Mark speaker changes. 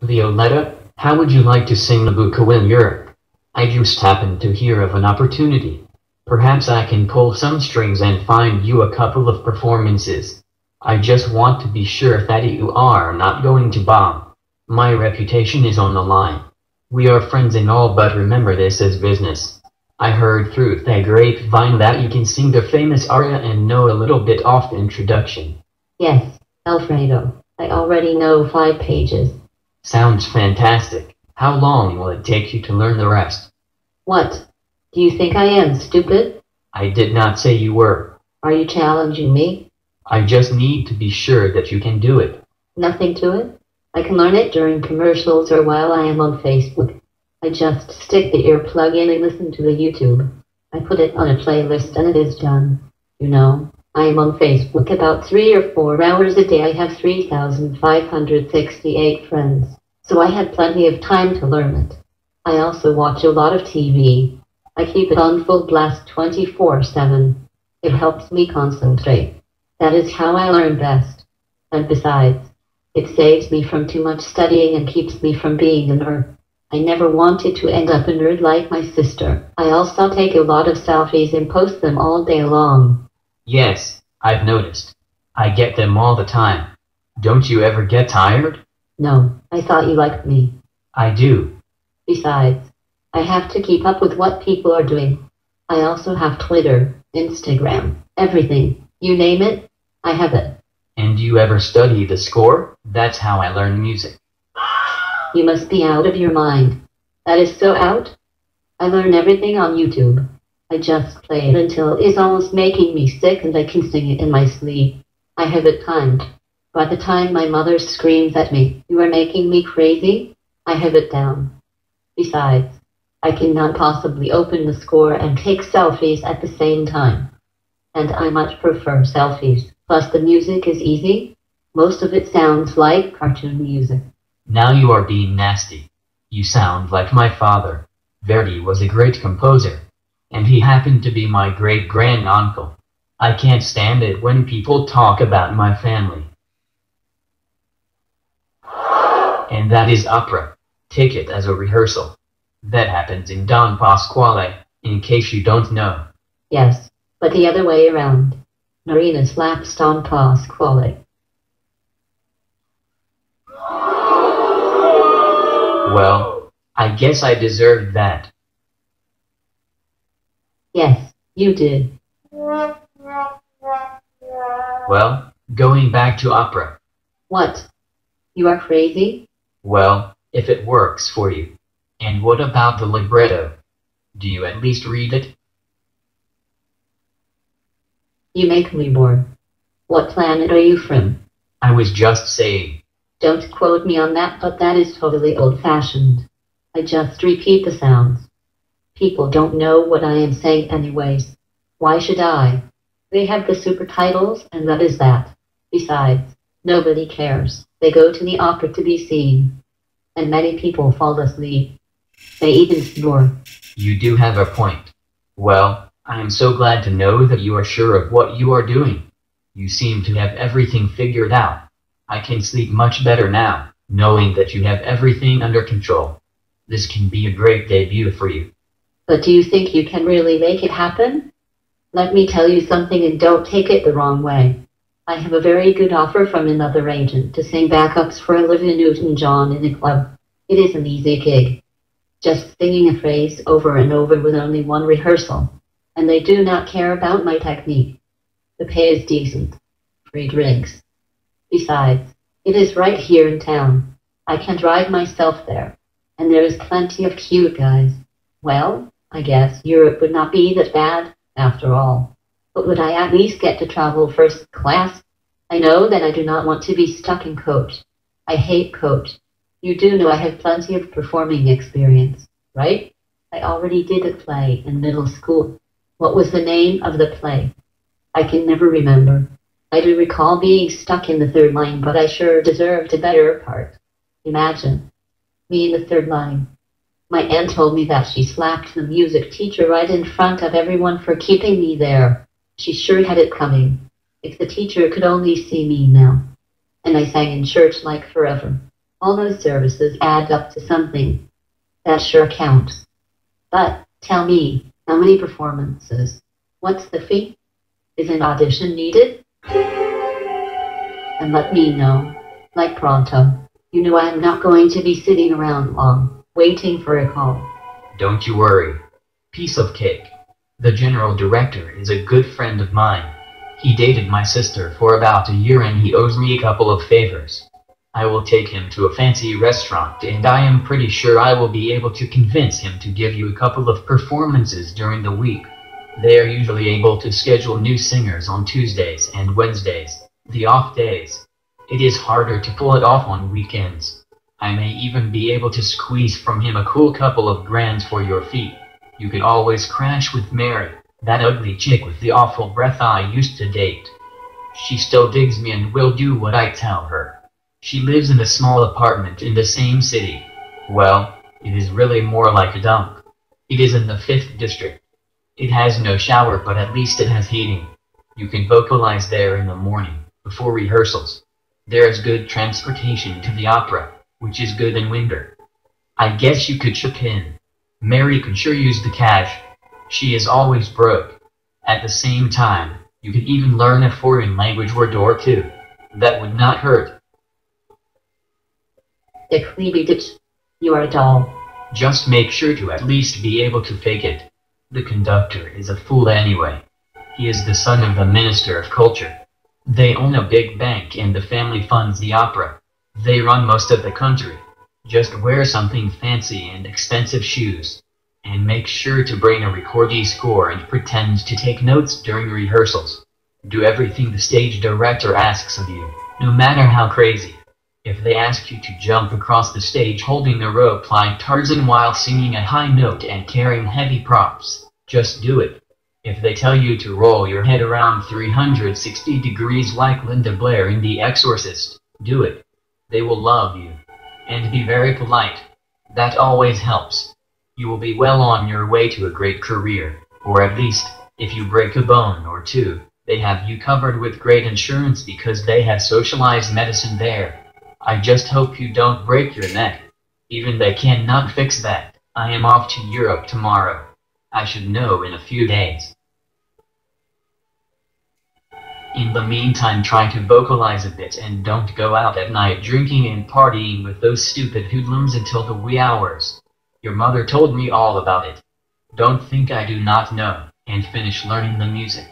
Speaker 1: Violetta, how would you like to sing Nabucco in Europe? I just happened to hear of an opportunity. Perhaps I can pull some strings and find you a couple of performances. I just want to be sure that you are not going to bomb. My reputation is on the line. We are friends and all, but remember, this is business. I heard through the grapevine that you can sing the famous aria and know a little bit off the introduction.
Speaker 2: Yes, Alfredo. I already know 5 pages.
Speaker 1: Sounds fantastic. How long will it take you to learn the rest?
Speaker 2: What? Do you think I am stupid?
Speaker 1: I did not say you were.
Speaker 2: Are you challenging me?
Speaker 1: I just need to be sure that you can do it.
Speaker 2: Nothing to it. I can learn it during commercials or while I am on Facebook. I just stick the earplug in and listen to the YouTube. I put it on a playlist and it is done. You know, I am on Facebook about 3 or 4 hours a day. I have 3,568 friends, so I had plenty of time to learn it. I also watch a lot of TV. I keep it on full blast 24/7. It helps me concentrate. That is how I learn best. And besides, it saves me from too much studying and keeps me from being a nerd. I never wanted to end up a nerd like my sister. I also take a lot of selfies and post them all day long.
Speaker 1: Yes, I've noticed. I get them all the time. Don't you ever get tired?
Speaker 2: No, I thought you liked me.
Speaker 1: I do.
Speaker 2: Besides, I have to keep up with what people are doing. I also have Twitter, Instagram, everything. You name it, I have it.
Speaker 1: And you ever study the score? That's how I learn music.
Speaker 2: You must be out of your mind. That is so out. I learn everything on YouTube. I just play it until it is almost making me sick and I can sing it in my sleep. I have it timed. By the time my mother screams at me, "You are making me crazy," I have it down. Besides, I cannot possibly open the score and take selfies at the same time. And I much prefer selfies. Plus the music is easy. Most of it sounds like cartoon music.
Speaker 1: Now you are being nasty. You sound like my father. Verdi was a great composer. And he happened to be my great-grand-uncle. I can't stand it when people talk about my family. And that is opera. Take it as a rehearsal. That happens in Don Pasquale, in case you don't know.
Speaker 2: Yes, but the other way around. Marina slaps Don Pasquale.
Speaker 1: Well, I guess I deserved that.
Speaker 2: Yes, you did.
Speaker 1: Well, going back to opera.
Speaker 2: What? You are crazy?
Speaker 1: Well, if it works for you. And what about the libretto? Do you at least read it?
Speaker 2: You make me bored. What planet are you from?
Speaker 1: I was just saying.
Speaker 2: Don't quote me on that, but that is totally old-fashioned. I just repeat the sounds. People don't know what I am saying anyways. Why should I? They have the super titles, and that is that. Besides, nobody cares. They go to the opera to be seen. And many people fall asleep. They even snore.
Speaker 1: You do have a point. Well, I am so glad to know that you are sure of what you are doing. You seem to have everything figured out. I can sleep much better now, knowing that you have everything under control. This can be a great debut for you.
Speaker 2: But do you think you can really make it happen? Let me tell you something and don't take it the wrong way. I have a very good offer from another agent to sing backups for Olivia Newton-John in a club. It is an easy gig. Just singing a phrase over and over with only one rehearsal. And they do not care about my technique. The pay is decent. Free drinks. Besides, it is right here in town. I can drive myself there. And there is plenty of cute guys. Well, I guess Europe would not be that bad, after all. But would I at least get to travel first class? I know that I do not want to be stuck in coach. I hate coach. You do know I have plenty of performing experience, right? I already did a play in middle school. What was the name of the play? I can never remember. I do recall being stuck in the third line, but I sure deserved a better part. Imagine, me in the third line. My aunt told me that she slapped the music teacher right in front of everyone for keeping me there. She sure had it coming. If the teacher could only see me now. And I sang in church like forever. All those services add up to something. That sure counts. But tell me, how many performances? What's the fee? Is an audition needed? And let me know, like pronto. You know I'm not going to be sitting around long, waiting for a call.
Speaker 1: Don't you worry. Piece of cake. The general director is a good friend of mine. He dated my sister for about a year and he owes me a couple of favors. I will take him to a fancy restaurant and I am pretty sure I will be able to convince him to give you a couple of performances during the week. They are usually able to schedule new singers on Tuesdays and Wednesdays, the off days. It is harder to pull it off on weekends. I may even be able to squeeze from him a cool couple of grand for your fee. You could always crash with Mary, that ugly chick with the awful breath I used to date. She still digs me and will do what I tell her. She lives in a small apartment in the same city. Well, it is really more like a dump. It is in the 5th district. It has no shower, but at least it has heating. You can vocalize there in the morning, before rehearsals. There is good transportation to the opera, which is good in winter. I guess you could chip in. Mary could sure use the cash. She is always broke. At the same time, you could even learn a foreign language word or two. That would not hurt.
Speaker 2: Ditch. You are a doll.
Speaker 1: Just make sure to at least be able to fake it. The conductor is a fool anyway. He is the son of the Minister of Culture. They own a big bank and the family funds the opera. They run most of the country. Just wear something fancy and expensive shoes. And make sure to bring a recordee score and pretend to take notes during rehearsals. Do everything the stage director asks of you, no matter how crazy. If they ask you to jump across the stage holding a rope like Tarzan while singing a high note and carrying heavy props, just do it. If they tell you to roll your head around 360 degrees like Linda Blair in The Exorcist, do it. They will love you. And be very polite. That always helps. You will be well on your way to a great career, or at least, if you break a bone or two, they have you covered with great insurance because they have socialized medicine there. I just hope you don't break your neck. Even they cannot fix that. I am off to Europe tomorrow. I should know in a few days. In the meantime, try to vocalize a bit and don't go out at night drinking and partying with those stupid hoodlums until the wee hours. Your mother told me all about it. Don't think I do not know, and finish learning the music.